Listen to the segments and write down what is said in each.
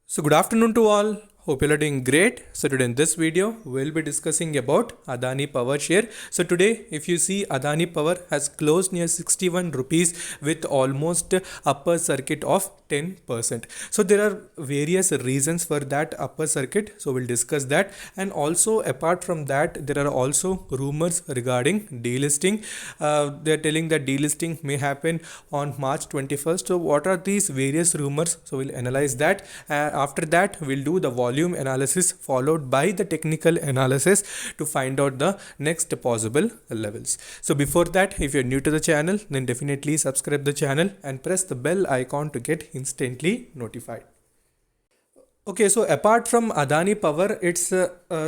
So good afternoon to all. Hope you are doing great. So today in this video, we'll be discussing about Adani Power share. So today, if you see Adani Power has closed near 61 rupees with almost upper circuit of 10%. So there are various reasons for that upper circuit. So we'll discuss that. And also apart from that, there are also rumors regarding delisting. They're telling that delisting may happen on March 21st. So what are these various rumors? So we'll analyze that. After that, we'll do the volume analysis followed by the technical analysis to find out the next possible levels. So before that, if you're new to the channel, then definitely subscribe the channel and press the bell icon to get instantly notified. Okay, so apart from Adani Power, it's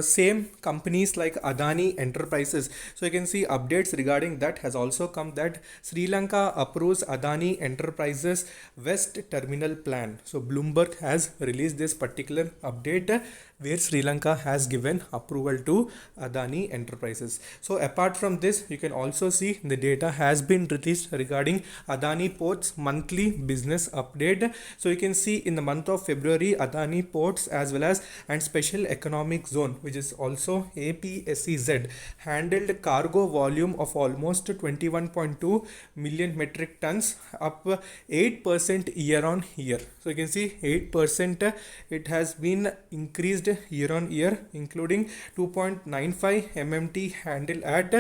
same companies like Adani Enterprises. So you can see updates regarding that has also come that Sri Lanka approves Adani Enterprises West Terminal Plan. So Bloomberg has released this particular update where Sri Lanka has given approval to Adani Enterprises. So apart from this, you can also see the data has been released regarding Adani Ports monthly business update. So you can see in the month of February, Adani Ports as well as and Special Economic Zone, which is also APSEZ, handled cargo volume of almost 21.2 million metric tons, up 8% year on year. So you can see 8% it has been increased year on year, including 2.95 MMT handled at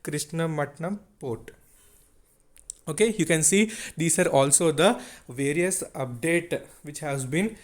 Krishnapatnam port. Okay, you can see these are also the various update which has been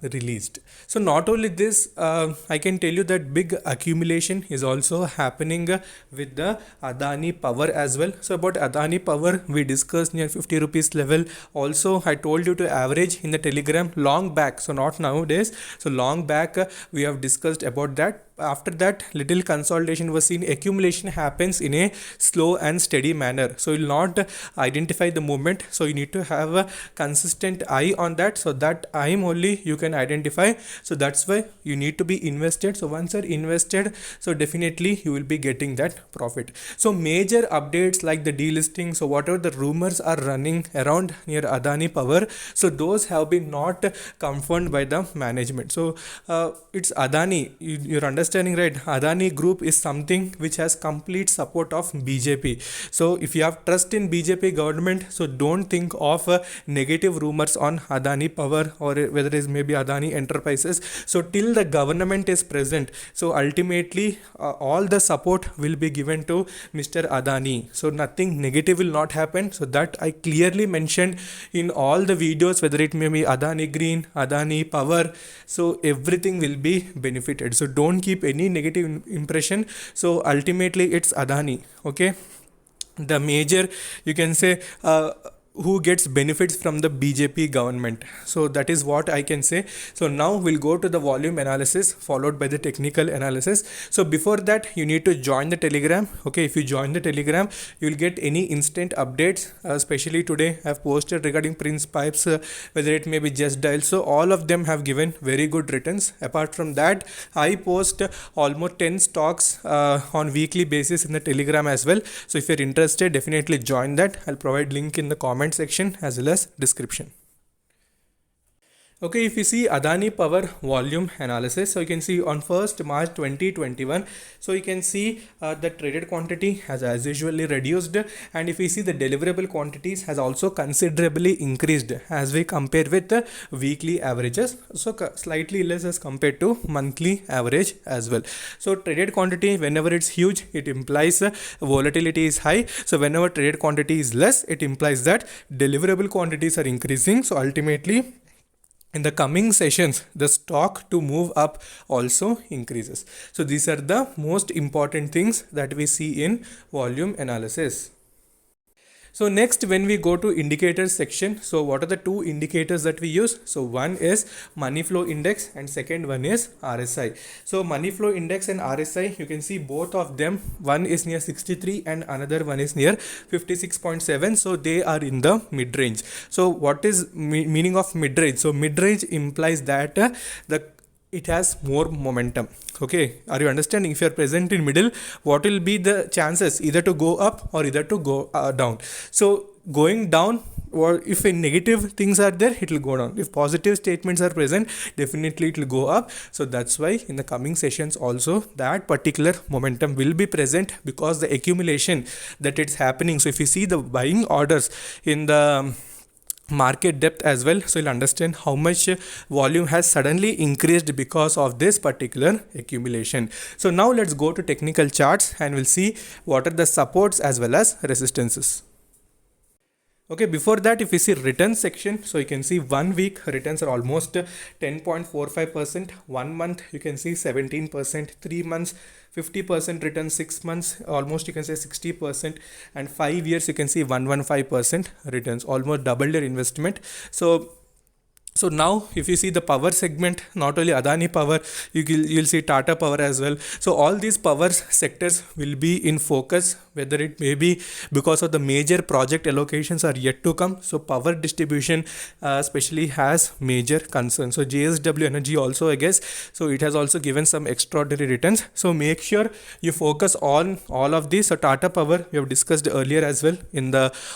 released. So not only this, I can tell you that big accumulation is also happening with the Adani Power as well. So about Adani Power, we discussed near 50 rupees level. Also, I told you to average in the Telegram long back. So not nowadays. So long back, we have discussed about that. After that, little consolidation was seen. Accumulation happens in a slow and steady manner. So you will not identify the movement. So you need to have a consistent eye on that. So that time only you can identify. So that's why you need to be invested. So once you're invested, so definitely you will be getting that profit. So major updates like the delisting. So whatever the rumors are running around near Adani Power, so those have been not confirmed by the management. So it's Adani. You're understanding, right? Adani Group is something which has complete support of BJP. So if you have trust in BJP government, so don't think of negative rumors on Adani Power or whether it is maybe Adani Enterprises. So till the government is present, so ultimately all the support will be given to Mr. Adani. So nothing negative will not happen. So that I clearly mentioned in all the videos, whether it may be Adani Green, Adani Power, so everything will be benefited. So don't keep any negative impression. So ultimately it's Adani. Okay, the major, you can say, who gets benefits from the BJP government. So that is what I can say. So now we'll go to the volume analysis followed by the technical analysis. So before that, you need to join the Telegram. Okay, if you join the Telegram, you will get any instant updates. Especially today I've posted regarding Prince Pipes, whether it may be Just Dial. So all of them have given very good returns. Apart from that, I post almost 10 stocks on weekly basis in the Telegram as well. So if you're interested, definitely join that. I'll provide link in the comment section as well as description. Okay, if you see Adani Power volume analysis, so you can see on 1st March 2021, so you can see the traded quantity has as usually reduced, and if you see the deliverable quantities has also considerably increased as we compare with the weekly averages, so slightly less as compared to monthly average as well. So traded quantity, whenever it's huge, it implies volatility is high. So whenever traded quantity is less, it implies that deliverable quantities are increasing. So ultimately, in the coming sessions, the stock to move up also increases. So these are the most important things that we see in volume analysis. So next, when we go to indicators section, so what are the two indicators that we use? So one is money flow index and second one is RSI. So money flow index and RSI, you can see both of them, one is near 63 and another one is near 56.7. So they are in the mid range. So what is meaning of mid range? So mid range implies that it has more momentum. Okay, are you understanding? If you are present in middle, what will be the chances either to go up or either to go down? So going down, or if a negative things are there, it will go down. If positive statements are present, definitely it will go up. So that's why in the coming sessions also that particular momentum will be present, because the accumulation that it's happening. So if you see the buying orders in the market depth as well, so you'll understand how much volume has suddenly increased because of this particular accumulation. So now let's go to technical charts and we'll see what are the supports as well as resistances. Okay, before that, if we see return section, so you can see 1 week returns are almost 10.45%, 1 month you can see 17%, 3 months 50% return, 6 months almost you can say 60%, and 5 years you can see 115% returns, almost double your investment. So now if you see the power segment, not only Adani Power, you'll see Tata Power as well. So all these power sectors will be in focus, whether it may be because of the major project allocations are yet to come. So power distribution especially has major concerns. So JSW Energy also, I guess, so it has also given some extraordinary returns. So make sure you focus on all of these. So Tata Power we have discussed earlier as well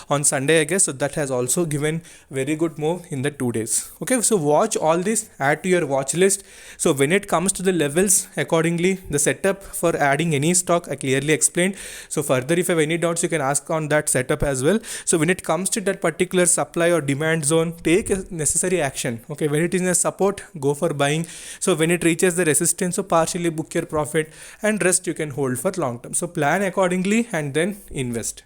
on Sunday, I guess. So that has also given very good move in the 2 days. Okay, so watch all this, add to your watch list. So when it comes to the levels, accordingly the setup for adding any stock I clearly explained. So further if you have any doubts, you can ask on that setup as well. So when it comes to that particular supply or demand zone, take a necessary action. Okay, when it is in a support, go for buying. So when it reaches the resistance, so partially book your profit, and rest you can hold for long term. So plan accordingly and then invest.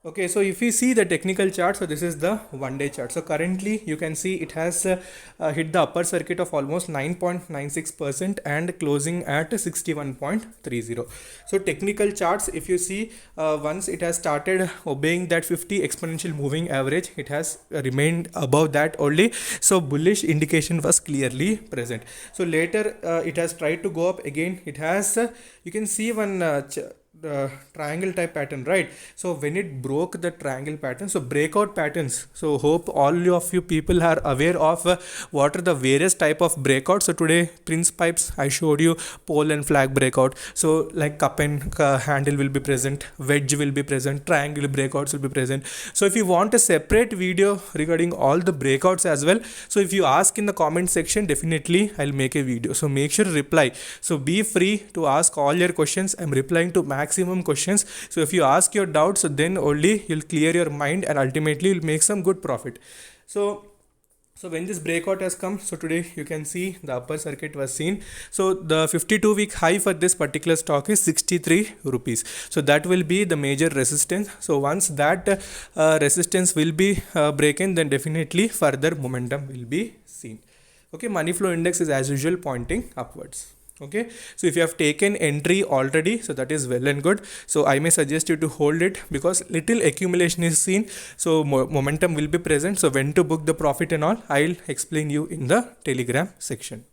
Okay, so if you see the technical chart, so this is the 1 day chart. So currently you can see it has hit the upper circuit of almost 9.96% and closing at 61.30. So technical charts, if you see, once it has started obeying that 50 exponential moving average, it has remained above that only. So bullish indication was clearly present. So later it has tried to go up again. It has you can see one triangle type pattern, right? So when it broke the triangle pattern, so breakout patterns, so hope all of you people are aware of what are the various type of breakouts. So today Prince Pipes I showed you pole and flag breakout. So like cup and handle will be present, wedge will be present, triangle breakouts will be present. So if you want a separate video regarding all the breakouts as well, so if you ask in the comment section, definitely I'll make a video. So make sure to reply. So be free to ask all your questions. I'm replying to maximum questions. So if you ask your doubts, so then only you'll clear your mind and ultimately you'll make some good profit. So when this breakout has come, so today you can see the upper circuit was seen. So the 52-week high for this particular stock is 63 rupees. So that will be the major resistance. So once that resistance will be broken, then definitely further momentum will be seen. Okay, money flow index is as usual pointing upwards. Okay, so if you have taken entry already, so that is well and good. So I may suggest you to hold it, because little accumulation is seen, so momentum will be present. So when to book the profit and all, I'll explain you in the Telegram section.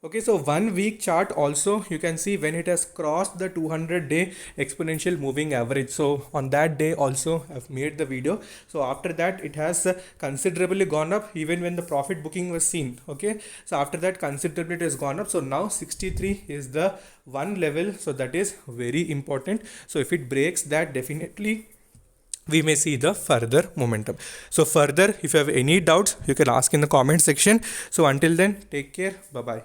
Okay, so 1 week chart also, you can see when it has crossed the 200-day exponential moving average. So on that day also I've made the video. So after that it has considerably gone up, even when the profit booking was seen. Okay, so after that considerably it has gone up. So now 63 is the one level, so that is very important. So if it breaks that, definitely we may see the further momentum. So further, if you have any doubts, you can ask in the comment section. So until then, take care. Bye bye.